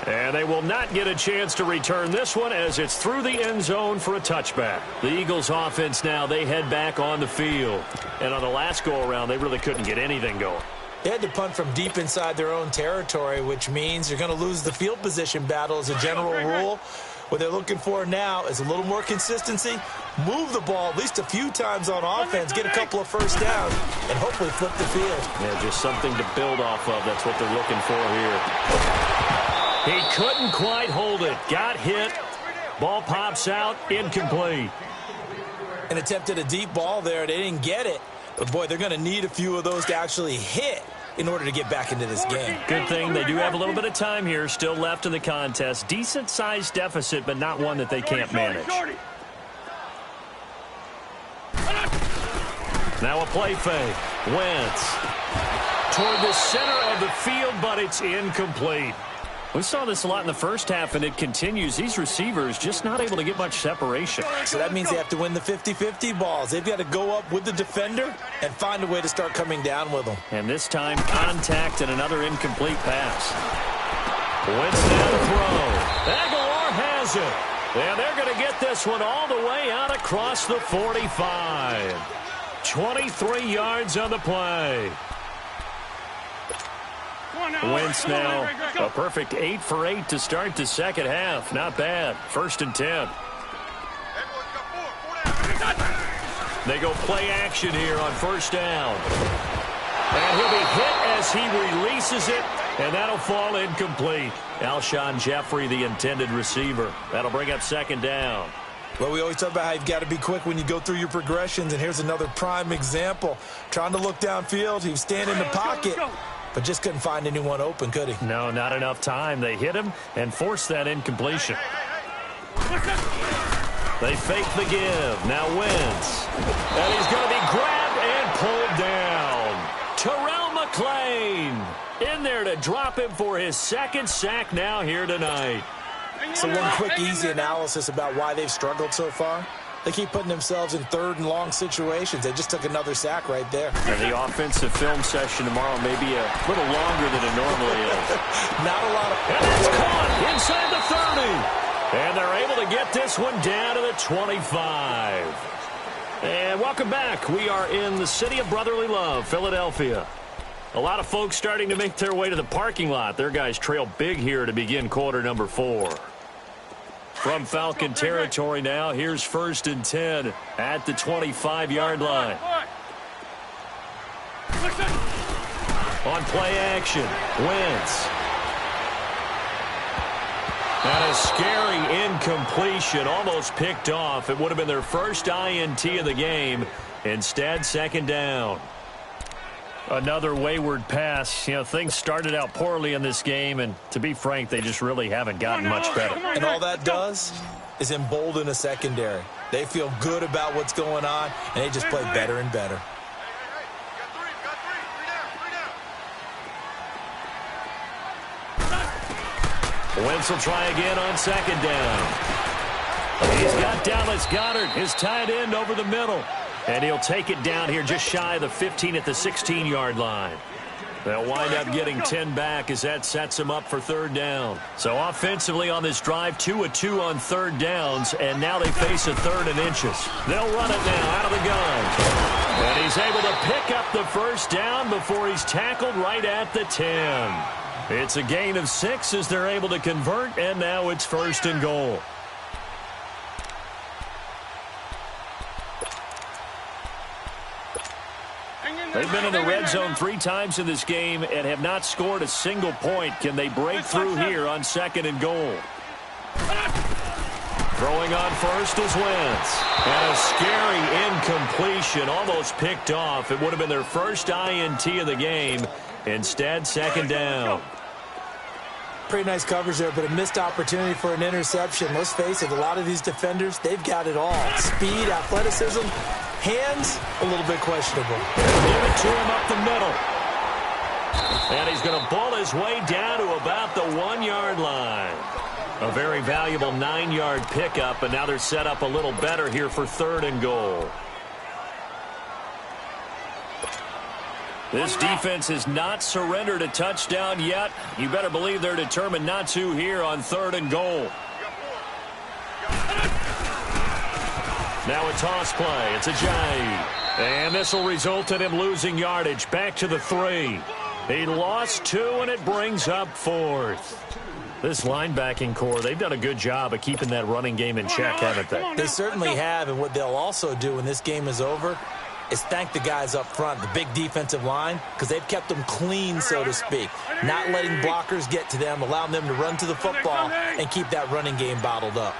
And they will not get a chance to return this one, as it's through the end zone for a touchback. The Eagles offense now, they head back on the field. And on the last go-around, they really couldn't get anything going. They had to punt from deep inside their own territory, which means you're going to lose the field position battle as a general rule. What they're looking for now is a little more consistency, move the ball at least a few times on offense, get a couple of first downs, and hopefully flip the field. Yeah, just something to build off of. That's what they're looking for here. He couldn't quite hold it. Got hit. Ball pops out. Incomplete. And attempted a deep ball there. They didn't get it. But, boy, they're going to need a few of those to actually hit in order to get back into this game. Good thing they do have a little bit of time here still left in the contest. Decent-sized deficit, but not one that they can't manage. Now a play fake. Wentz toward the center of the field, but it's incomplete. We saw this a lot in the first half, and it continues. These receivers just not able to get much separation. So that means they have to win the 50-50 balls. They've got to go up with the defender and find a way to start coming down with them. And this time, contact and another incomplete pass. Wentz now to throw. Aguilar has it. And they're going to get this one all the way out across the 45. 23 yards on the play. Wentz now a perfect 8 for 8 to start the second half. Not bad. 1st and 10. They go play action here on 1st down. And he'll be hit as he releases it, and that'll fall incomplete. Alshon Jeffrey, the intended receiver. That'll bring up 2nd down. Well, we always talk about how you've got to be quick when you go through your progressions, and here's another prime example. Trying to look downfield, he was standing in the pocket, but just couldn't find anyone open, could he? No, not enough time. They hit him and forced that incompletion. They fake the give. Now Wentz. And he's going to be grabbed and pulled down. Terrell McClain in there to drop him for his 2nd sack now here tonight. So one quick, easy analysis about why they've struggled so far. They keep putting themselves in 3rd and long situations. They just took another sack right there. And the offensive film session tomorrow may be a little longer than it normally is. Not a lot of... And it's caught inside the 30. And they're able to get this one down to the 25. And welcome back. We are in the city of brotherly love, Philadelphia. A lot of folks starting to make their way to the parking lot. Their guys trail big here to begin quarter number 4. From Falcon territory now, here's 1st and 10 at the 25-yard line. On play action, Wentz. And a scary incompletion, almost picked off. It would have been their first INT of the game. Instead, second down. Another wayward pass. You know, things started out poorly in this game, and to be frank, they just really haven't gotten much better. And all that does is embolden a secondary. They feel good about what's going on, and they just play better and better. Wentz will try again on second down. He's got Dallas Goedert, his tight end, over the middle. And he'll take it down here just shy of the 15 at the 16-yard line. They'll wind up getting 10 back as that sets them up for third down. So offensively on this drive, 2 of 2 on third downs, and now they face a third and inches. They'll run it now out of the gun. And he's able to pick up the first down before he's tackled right at the 10. It's a gain of 6 as they're able to convert, and now it's first and goal. They've been in the red zone 3 times in this game and have not scored a single point. Can they break through here on second and goal? Throwing on first is Wentz. And a scary incompletion, almost picked off. It would have been their first INT of the game. Instead, second down. Pretty nice coverage there, but a missed opportunity for an interception. Let's face it, a lot of these defenders, they've got it all. Speed, athleticism, hands, a little bit questionable. Give it to him up the middle. And he's going to bull his way down to about the 1-yard line. A very valuable 9-yard pickup, and now they're set up a little better here for third and goal. This defense has not surrendered a touchdown yet. You better believe they're determined not to here on third and goal. Now a toss play. It's Ajayi. And this will result in him losing yardage. Back to the 3. He lost 2, and it brings up 4th. This linebacking core, they've done a good job of keeping that running game in check, haven't they? They certainly have, and what they'll also do when this game is over is thank the guys up front, the big defensive line, because they've kept them clean, so to speak. Not letting blockers get to them, allowing them to run to the football and keep that running game bottled up.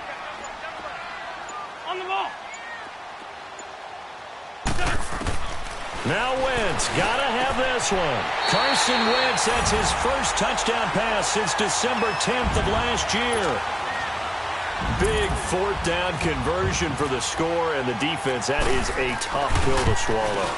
On the ball. Now Wentz, gotta have this one. Carson Wentz, that's his first touchdown pass since December 10th of last year. Big fourth down conversion for the score, and the defense, that is a tough pill to swallow.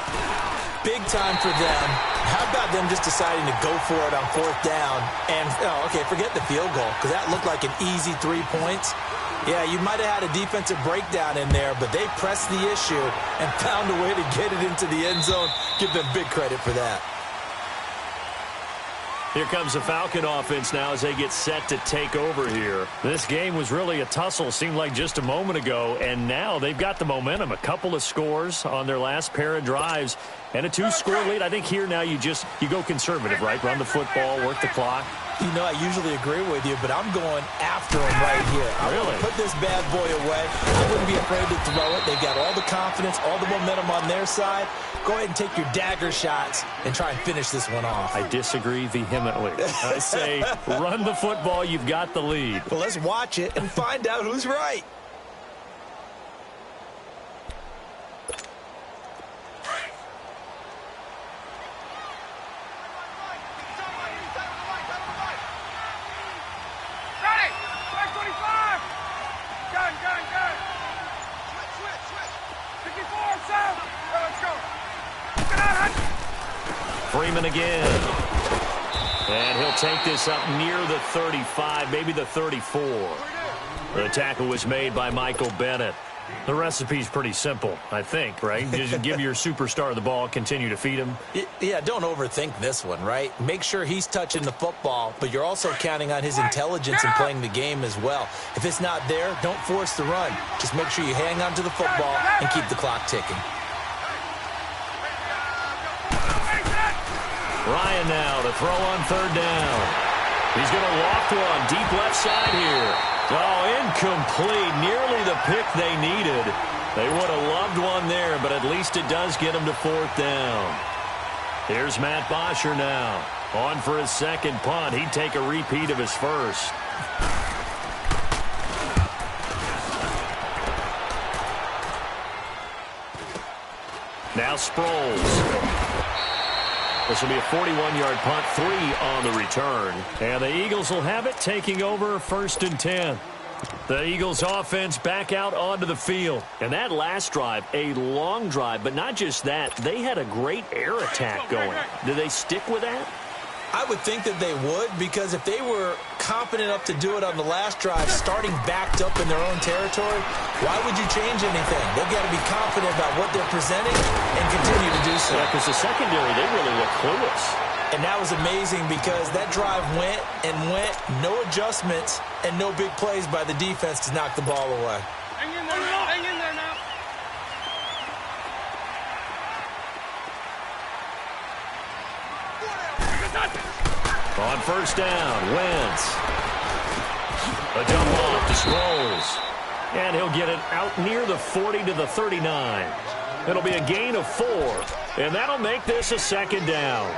Big time for them. How about them just deciding to go for it on fourth down? And, okay, forget the field goal, because that looked like an easy 3 points. Yeah, you might have had a defensive breakdown in there, but they pressed the issue and found a way to get it into the end zone. Give them big credit for that. Here comes the Falcon offense now as they get set to take over here. This game was really a tussle, seemed like just a moment ago, and now they've got the momentum. A couple of scores on their last pair of drives and a 2-score lead. I think here now you go conservative, right? Run the football, work the clock. You know, I usually agree with you, but I'm going after him right here. I want to put this bad boy away. I wouldn't be afraid to throw it. They've got all the confidence, all the momentum on their side. Go ahead and take your dagger shots and try and finish this one off. I disagree vehemently. I say run the football. You've got the lead. Well, let's watch it and find out who's right. Freeman again. And he'll take this up near the 35, maybe the 34. The tackle was made by Michael Bennett. The recipe's pretty simple, I think, right? Just give your superstar the ball, continue to feed him. Yeah, don't overthink this one, right? Make sure he's touching the football, but you're also counting on his intelligence in playing the game as well. If it's not there, don't force the run. Just make sure you hang on to the football and keep the clock ticking. Ryan now to throw on third down. He's going to loft one deep left side here. Oh, incomplete. Nearly the pick they needed. They would have loved one there, but at least it does get them to fourth down. Here's Matt Bosher now. On for his second punt. He'd take a repeat of his first. Now Sproles. This will be a 41-yard punt, 3 on the return. And the Eagles will have it, taking over 1st and 10. The Eagles offense back out onto the field. And that last drive, a long drive, but not just that. They had a great air attack going. Do they stick with that? I would think that they would, because if they were confident enough to do it on the last drive, starting backed up in their own territory, why would you change anything? They've got to be confident about what they're presenting and continue to do so. Yeah, because the secondary, they really look clueless. And that was amazing because that drive went and went, no adjustments and no big plays by the defense to knock the ball away. Hang in there now. Hang in there now. On 1st down, Wentz. A dump off to Sproles. And he'll get it out near the 40 to the 39. It'll be a gain of 4. And that'll make this a 2nd down.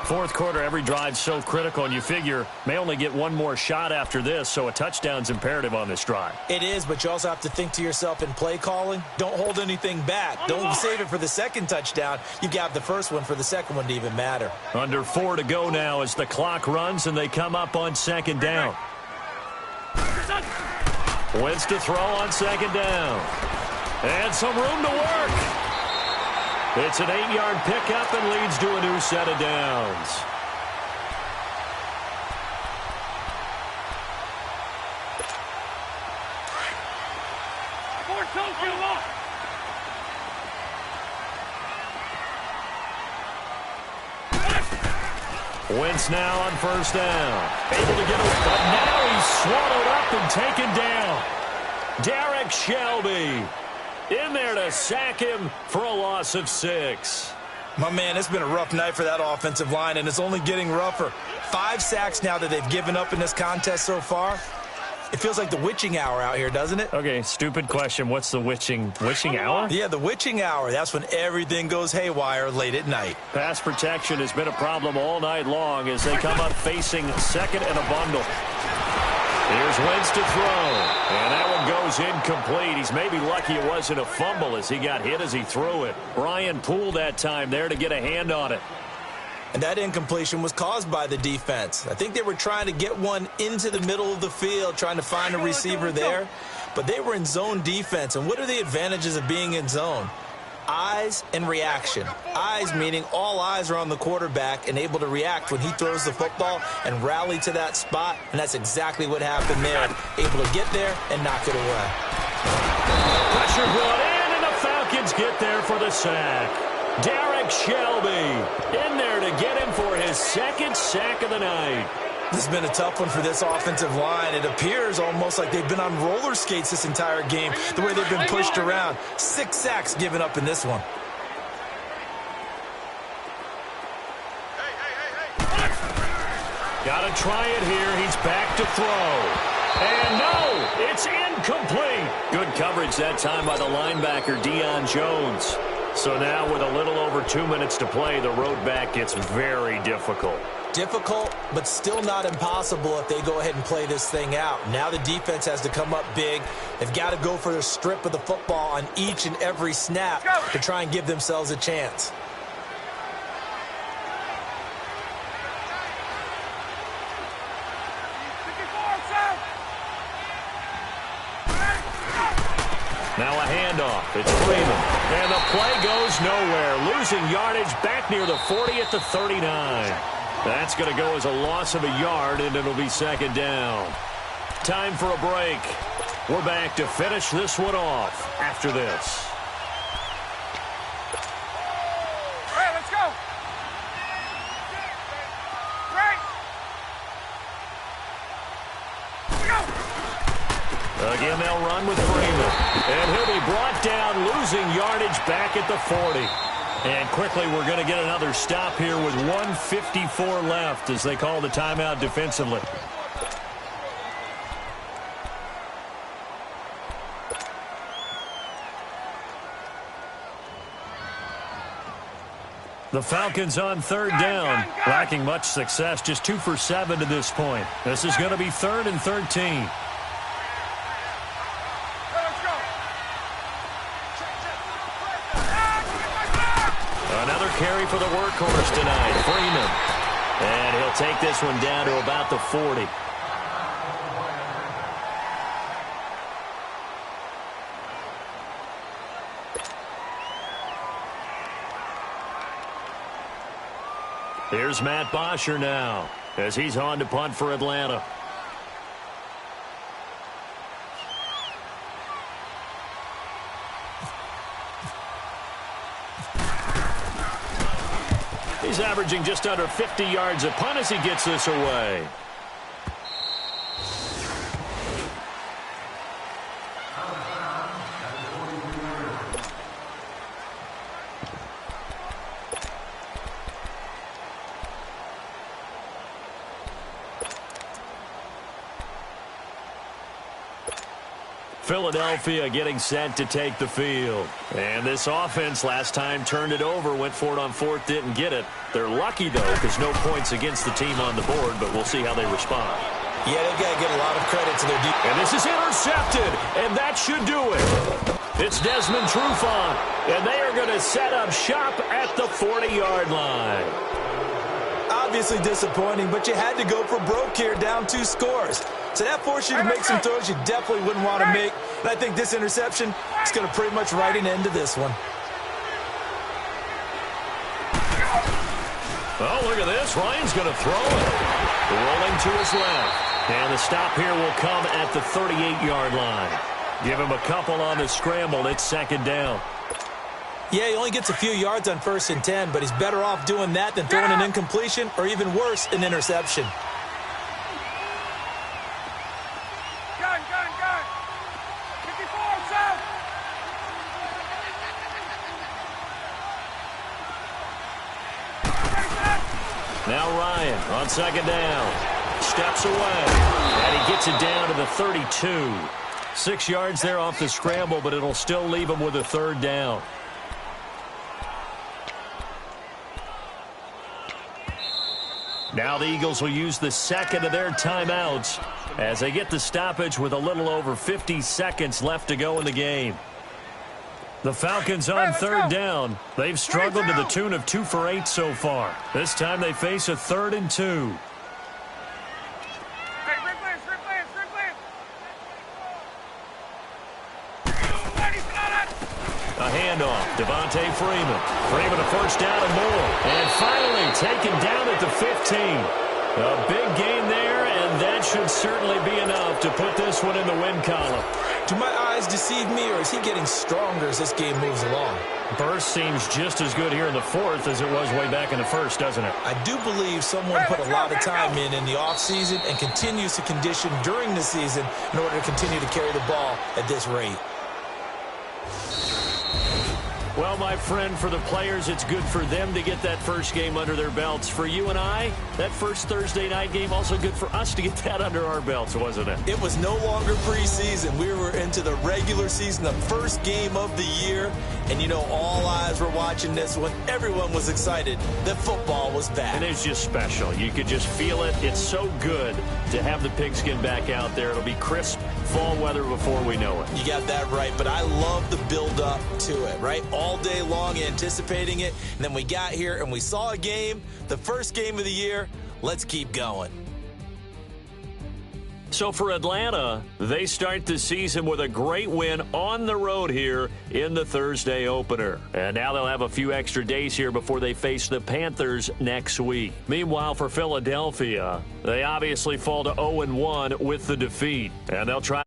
4th quarter, every drive's so critical, and you figure may only get one more shot after this, so a touchdown's imperative on this drive. It is, but you also have to think to yourself in play calling, don't hold anything back. Don't save it for the second touchdown. You've got the first one for the second one to even matter. Under 4 to go now as the clock runs, and they come up on 2nd down. Wentz to throw on 2nd down. And some room to work. It's an 8-yard pickup and leads to a new set of downs. Wentz now on 1st down. Able to get away, but now he's swallowed up and taken down. Derek Shelby in there to sack him for a loss of 6. My man, it's been a rough night for that offensive line, and it's only getting rougher. 5 sacks now that they've given up in this contest so far. It feels like the witching hour out here, doesn't it? Okay, stupid question. What's the witching hour? Yeah, the witching hour. That's when everything goes haywire late at night. Pass protection has been a problem all night long as they come up facing 2nd and a bundle. Here's Wentz to throw, and that one goes incomplete. He's maybe lucky it wasn't a fumble as he got hit as he threw it. Brian Poole that time there to get a hand on it. And that incompletion was caused by the defense. I think they were trying to get one into the middle of the field, trying to find a receiver there. But they were in zone defense. And what are the advantages of being in zone? Eyes and reaction. Eyes meaning all eyes are on the quarterback and able to react when he throws the football and rally to that spot. And that's exactly what happened there. Able to get there and knock it away. Pressure brought in, and the Falcons get there for the sack. Derek Shelby in there to get him for his 2nd sack of the night. This has been a tough one for this offensive line. It appears almost like they've been on roller skates this entire game, the way they've been pushed around. 6 sacks given up in this one. Got to try it here. He's back to throw. And no, it's incomplete. Good coverage that time by the linebacker, Deion Jones. So now with a little over 2 minutes to play, the road back gets very difficult. Difficult, but still not impossible if they go ahead and play this thing out. Now the defense has to come up big. They've got to go for a strip of the football on each and every snap to try and give themselves a chance. Now a handoff. It's Freeman. And the play goes nowhere. Losing yardage back near the 40 at the 39. That's going to go as a loss of a yard, and it'll be 2nd down. Time for a break. We're back to finish this one off after this. All right, let's go. Again, they'll run with Freeman. And he'll be brought down, losing yardage back at the 40. And quickly, we're going to get another stop here with 1:54 left as they call the timeout defensively. The Falcons on third down, lacking much success, just 2 for 7 to this point. This is going to be 3rd and 13. Another carry for the workhorse tonight, Freeman. And he'll take this one down to about the 40. Here's Matt Bosher now as he's on to punt for Atlanta. He's averaging just under 50 yards a punt as he gets this away. Philadelphia getting set to take the field. And this offense last time turned it over, went for it on 4th, didn't get it. They're lucky, though, because no points against the team on the board, but we'll see how they respond. Yeah, they've got to get a lot of credit to their defense. And this is intercepted, and that should do it. It's Desmond Trufant, and they are going to set up shop at the 40-yard line. Obviously disappointing, but you had to go for broke here, down 2 scores. So that forced you to make some throws you definitely wouldn't want to make. And I think this interception is going to pretty much write an end to this one. Oh, look at this. Ryan's going to throw it. Rolling to his left. And the stop here will come at the 38-yard line. Give him a couple on the scramble. It's 2nd down. Yeah, he only gets a few yards on 1st and 10, but he's better off doing that than throwing an incompletion or even worse, an interception. Gun. 54, south. Now Ryan on 2nd down. Steps away. And he gets it down to the 32. 6 yards there off the scramble, but it'll still leave him with a 3rd down. Now the Eagles will use the 2nd of their timeouts as they get the stoppage with a little over 50 seconds left to go in the game. The Falcons on 3rd down. They've struggled to the tune of 2 for 8 so far. This time they face a 3rd and 2. A handoff. Devontae Freeman. Freeman a 1st down and more. And finally taken down at the 15. A big gain there, and that should certainly be enough to put this one in the win column. Do my eyes deceive me, or is he getting stronger as this game moves along? Burst seems just as good here in the 4th as it was way back in the 1st, doesn't it? I do believe someone put a lot of time in the offseason and continues to condition during the season in order to continue to carry the ball at this rate. Well, my friend, for the players, it's good for them to get that first game under their belts. For you and I, that first Thursday night game, also good for us to get that under our belts, wasn't it? It was no longer preseason. We were into the regular season, the first game of the year. And, you know, all eyes were watching this one. Everyone was excited that football was back. And it's just special. You could just feel it. It's so good to have the pigskin back out there. It'll be crisp fall weather before we know it. You got that right, but I love the build-up to it, right? All day long anticipating it, and then we got here and we saw a game, the first game of the year. Let's keep going. So for Atlanta, they start the season with a great win on the road here in the Thursday opener. And now they'll have a few extra days here before they face the Panthers next week. Meanwhile, for Philadelphia, they obviously fall to 0-1 with the defeat. And they'll try